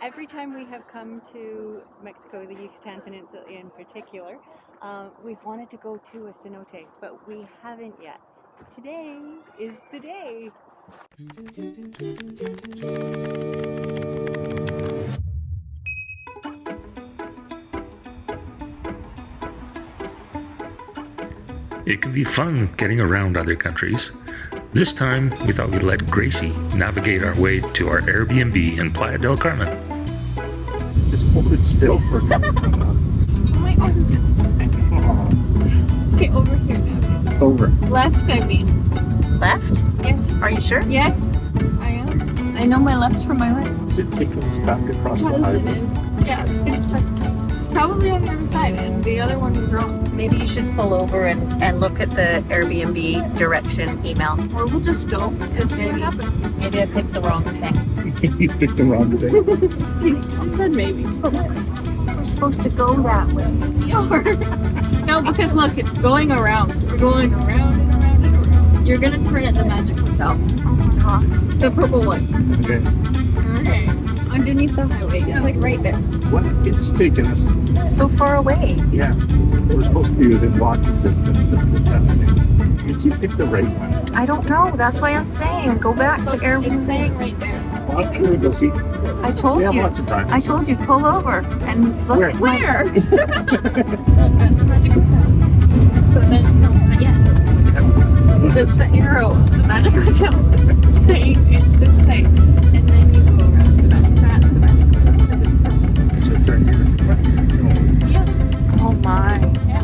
Every time we have come to Mexico, the Yucatan Peninsula in particular, we've wanted to go to a cenote, but we haven't yet. Today is the day. It can be fun getting around other countries. This time, we thought we'd let Gracie navigate our way to our Airbnb in Playa del Carmen. Just hold it still for a minute. My arm gets tired. Okay, over here now. Over. Left, I mean. Left? Yes. Are you sure? Yes, I am. I know my lefts from my rights. Is it taking us back across the Because it highway? is. Yeah, it's probably on the other side, and the other one was wrong. Maybe you should pull over and look at the Airbnb direction email. Or we'll just go and see what happens. Maybe I picked the wrong thing. You picked the wrong thing. He said maybe. We're supposed to go that way. No, because look, it's going around. We're going around and around and around. You're gonna turn at the Magic Hotel. The purple one. Okay. Okay. Underneath the highway. It's like right there. What? It's taking us. So far away. Yeah. We're supposed to be within walking distance of the town. Did you pick the right one? I don't know. That's why I'm saying go back to Look, Airbnb. it's saying right there. Well, I'm gonna go see. I told We have you. lots of time. I told you pull over and look Where? at my. Where? At the Magic Hotel. So then, no, not yet. So it's the arrow of the Magic Hotel saying it's this way. And then you go around the Magic. That's the Magic Hotel. Because it's purple. It's right turn here. Yeah. Oh my. Yeah.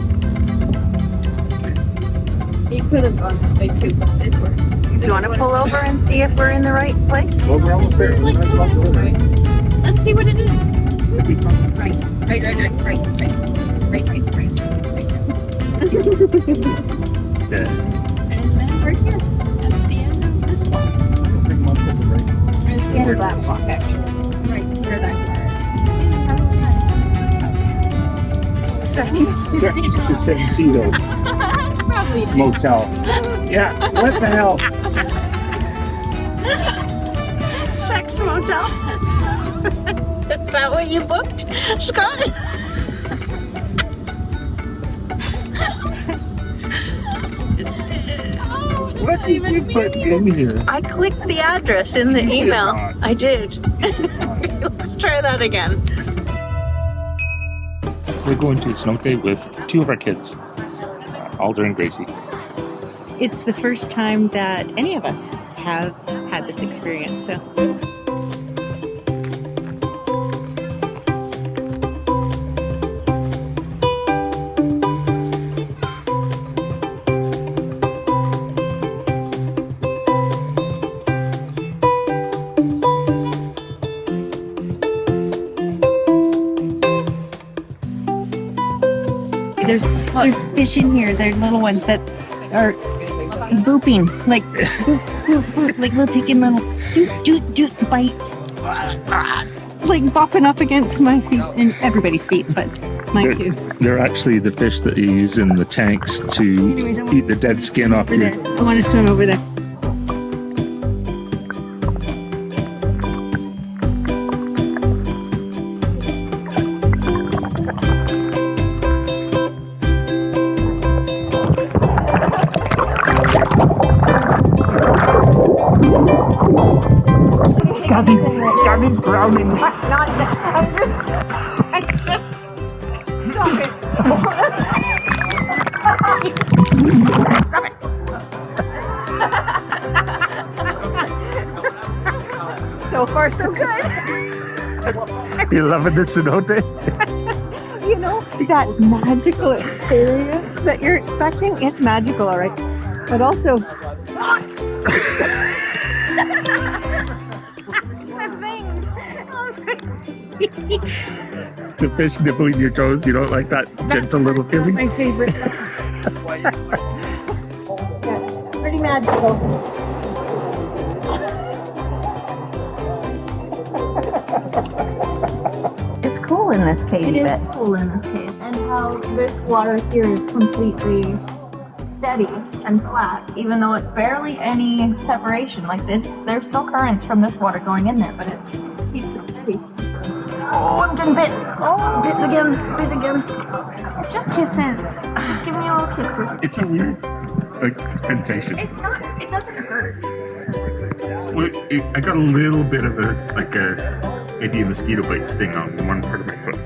You could have gone that way too, but this works. Do you want to pull over and see if we're in the right place? Well, we're almost there. Like 2 minutes away. Let's see what it is. Could be fun. Right. Yeah. And then we're here at the end of this walk. I don't think much of the right. It's the end of that walk, actually. Right where that car is. Sex. Next to Santito That's probably it. Motel. Yeah. What the hell? Sex motel. Is that what you booked, Scott? What did you put in here? I clicked the address in the You did email. not. I did. Let's try that again. We're going to Cenote with 2 of our kids, Alder and Gracie. It's the first time that any of us have had this experience, so. There's fish in here. They're little ones that are booping, like boop, boop, like little taking little doot bites, like bopping up against my feet and everybody's feet, but mine too. They're actually the fish that you use in the tanks to eat the dead skin off your... I want to swim over there. Got me drowning. Stop it. So far, so good. You loving the cenote? You know, that magical experience that you're expecting, it's magical, all right. But also, The fish nibbling your toes, you don't like that gentle little feeling? my favorite. Yeah, pretty magical. It's cool in this cave. It is cool in this case. And how this water here is completely steady and flat, even though it's barely any separation. Like this, there's still currents from this water going in there, but it keeps it steady. getting bit. Oh, Bit again. Bit again. it's just kisses. Just giving you little kisses. It's a weird like sensation. It's not. It doesn't hurt. Well, I got a little bit of maybe a mosquito bite sting on one part of my foot.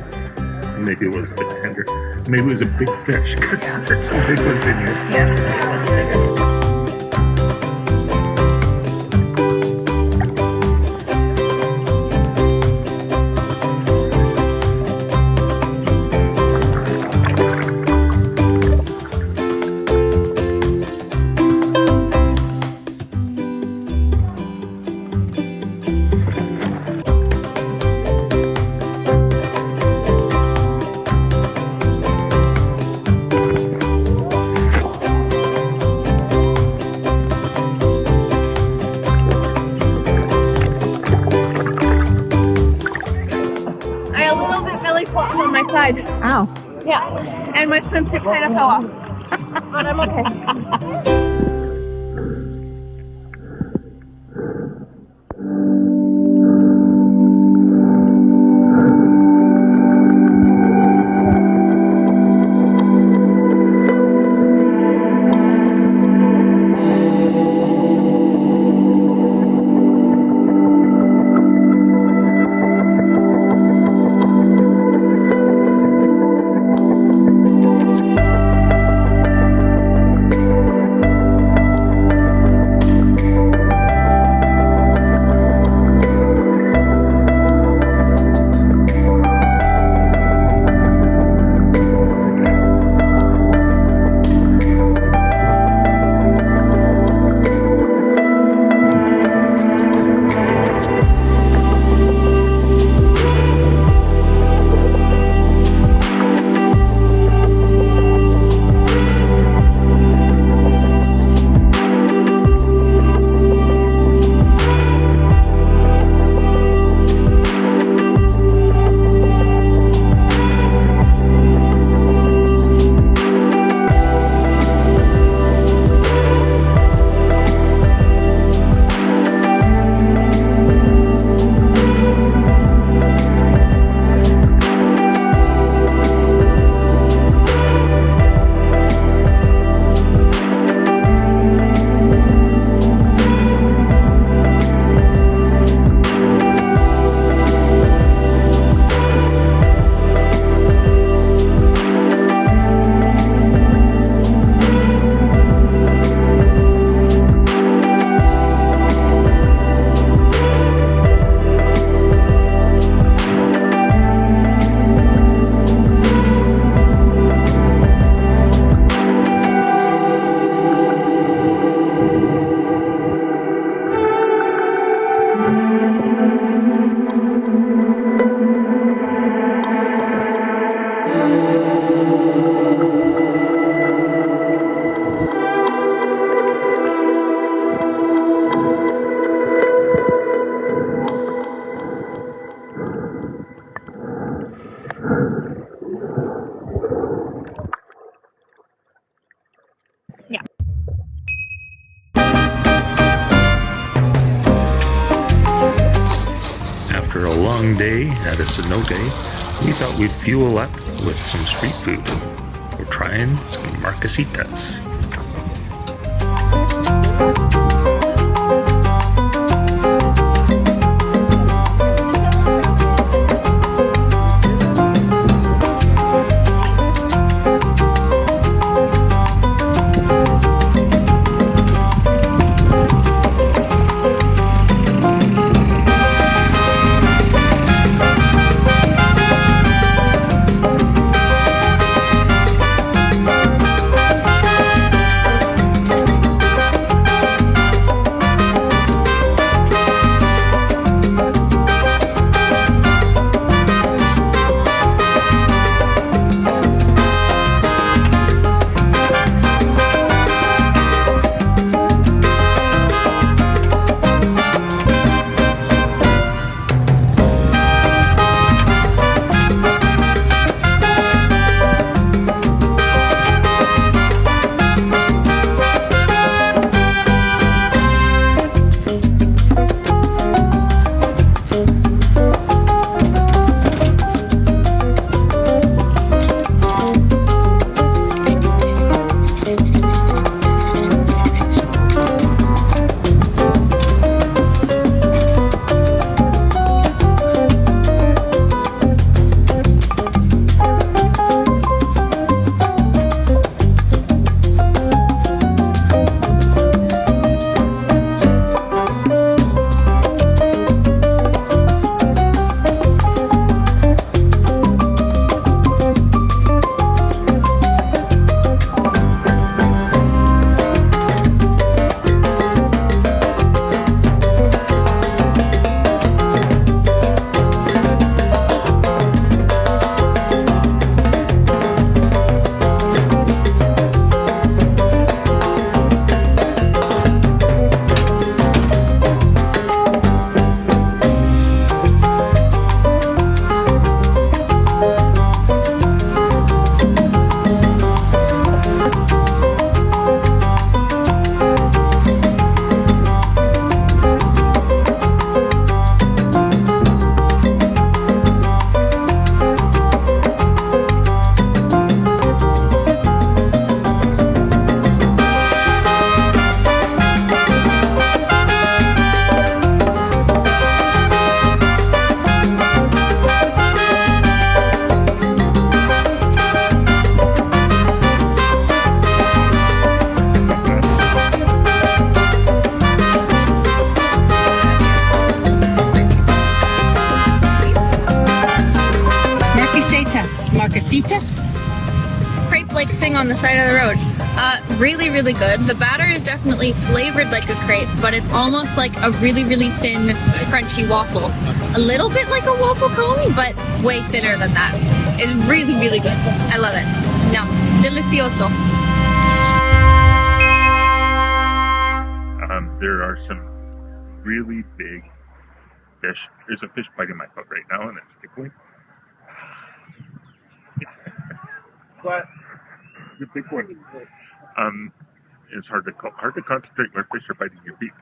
Maybe it was a bit tender. Maybe it was a big fish because there's some big ones in here. Yeah. On my side. Ow. Yeah. And my swimsuit kind of fell off. But I'm okay. After a long day at a cenote, we thought we'd fuel up with some street food. We're trying some marquesitas. casitas crepe-like thing on the side of the road. Really, really good. The batter is definitely flavored like a crepe, but it's almost like a really, really thin, crunchy waffle. A little bit like a waffle cone, but way thinner than that. It's really, really good. I love it. Yum. Delicioso. There are some really big fish. There's a fish biting my foot right now, and it's tickling. What? The big one. It's hard to concentrate when fish are biting your feet.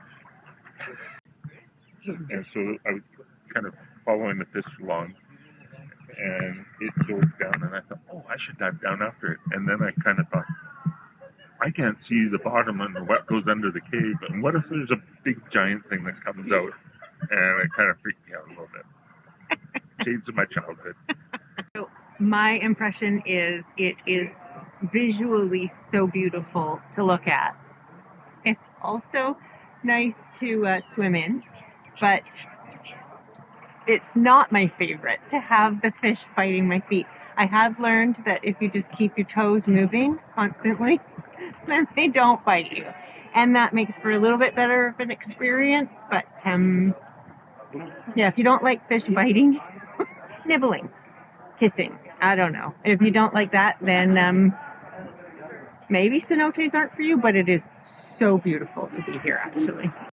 And so I was kind of following the fish along, and it dove down, and I thought, oh, I should dive down after it. And then I kind of thought, I can't see the bottom and what goes under the cave, and what if there's a big giant thing that comes out? And it kind of freaked me out a little bit. Shades of my childhood. So my impression is it is visually so beautiful to look at. It's also nice to swim in, but it's not my favorite to have the fish biting my feet. I have learned that if you just keep your toes moving constantly, then they don't bite you. And that makes for a little bit better of an experience, but yeah, if you don't like fish biting, nibbling, kissing, I don't know. If you don't like that, then maybe cenotes aren't for you, but it is so beautiful to be here, actually.